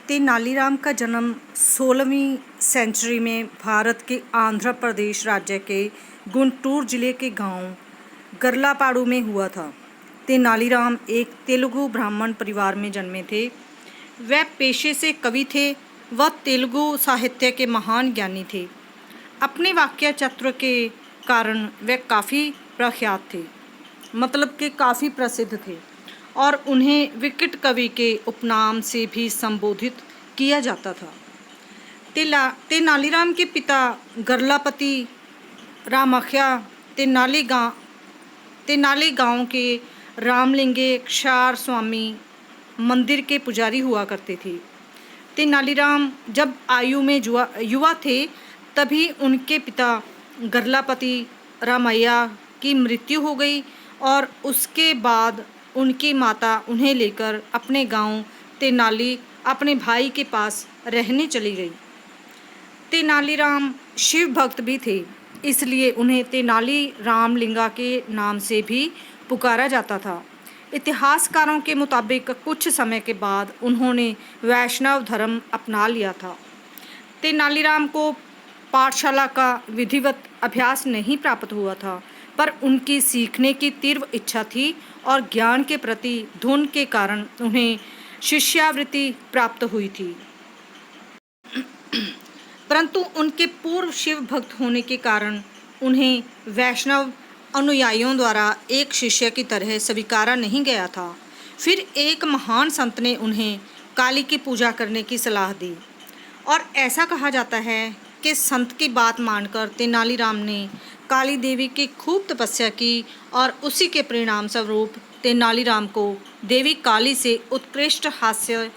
तेनालीराम का जन्म 16वीं सेंचुरी में भारत के आंध्र प्रदेश राज्य के गुंटूर जिले के गांव गर्लापाड़ू में हुआ था। तेनालीराम एक तेलुगु ब्राह्मण परिवार में जन्मे थे। वह पेशे से कवि थे। वह तेलुगु साहित्य के महान ज्ञानी थे। अपने वाक्य चतुर के कारण वे काफ़ी प्रख्यात थे, मतलब कि काफ़ी प्रसिद्ध थे और उन्हें विकट कवि के उपनाम से भी संबोधित किया जाता था। तेनालीराम के पिता गर्लापति रामख्या तेनाली गांव के रामलिंगेश्वर स्वामी मंदिर के पुजारी हुआ करते थे। तेनालीराम जब आयु में युवा थे तभी उनके पिता गर्लापति रामैया की मृत्यु हो गई और उसके बाद उनकी माता उन्हें लेकर अपने गांव तेनाली अपने भाई के पास रहने चली गई। तेनालीराम शिव भक्त भी थे, इसलिए उन्हें तेनाली रामलिंगा के नाम से भी पुकारा जाता था। इतिहासकारों के मुताबिक कुछ समय के बाद उन्होंने वैष्णव धर्म अपना लिया था। तेनालीराम को पाठशाला का विधिवत अभ्यास नहीं प्राप्त हुआ था, पर उनकी सीखने की तीव्र इच्छा थी और ज्ञान के प्रति धुन के कारण उन्हें शिष्यावृत्ति प्राप्त हुई थी। परंतु उनके पूर्व शिव भक्त होने के कारण उन्हें वैष्णव अनुयायियों द्वारा एक शिष्य की तरह स्वीकारा नहीं गया था। फिर एक महान संत ने उन्हें काली की पूजा करने की सलाह दी और ऐसा कहा जाता है कि संत की बात मानकर तेनालीराम ने काली देवी की खूब तपस्या की और उसी के परिणाम स्वरूप तेनालीराम को देवी काली से उत्कृष्ट हास्य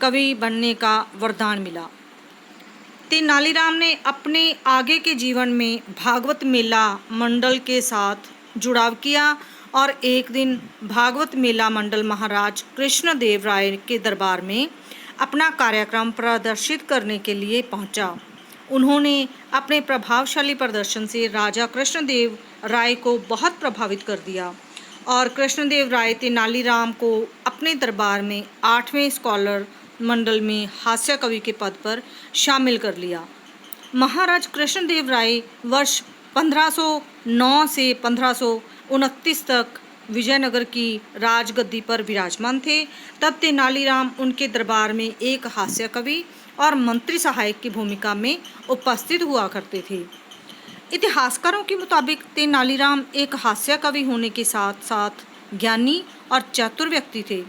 कवि बनने का वरदान मिला। तेनालीराम ने अपने आगे के जीवन में भागवत मेला मंडल के साथ जुड़ाव किया और एक दिन भागवत मेला मंडल महाराज कृष्णदेव राय के दरबार में अपना कार्यक्रम प्रदर्शित करने के लिए पहुंचा। उन्होंने अपने प्रभावशाली प्रदर्शन से राजा कृष्णदेव राय को बहुत प्रभावित कर दिया और कृष्णदेव राय तेनालीराम को अपने दरबार में 8वें स्कॉलर मंडल में हास्य कवि के पद पर शामिल कर लिया। महाराज कृष्णदेव राय वर्ष 1509 से 1529 तक विजयनगर की राजगद्दी पर विराजमान थे। तब तेनालीराम उनके दरबार में एक हास्य कवि और मंत्री सहायक की भूमिका में उपस्थित हुआ करते थे। इतिहासकारों के मुताबिक तेनालीराम एक हास्य कवि होने के साथ साथ ज्ञानी और चतुर व्यक्ति थे।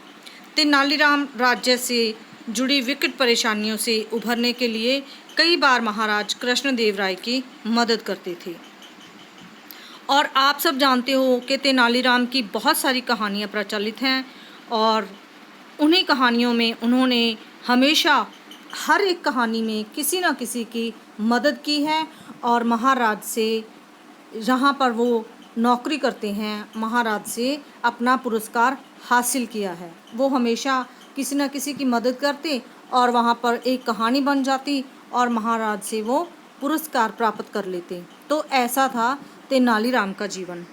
तेनालीराम राज्य से जुड़ी विकट परेशानियों से उभरने के लिए कई बार महाराज कृष्णदेव राय की मदद करते थे। और आप सब जानते हो कि तेनालीराम की बहुत सारी कहानियाँ प्रचलित हैं और उन्हीं कहानियों में उन्होंने हमेशा हर एक कहानी में किसी न किसी की मदद की है और महाराज से जहाँ पर वो नौकरी करते हैं महाराज से अपना पुरस्कार हासिल किया है। वो हमेशा किसी न किसी की मदद करते और वहाँ पर एक कहानी बन जाती और महाराज से वो पुरस्कार प्राप्त कर लेते। तो ऐसा था तेनालीराम का जीवन।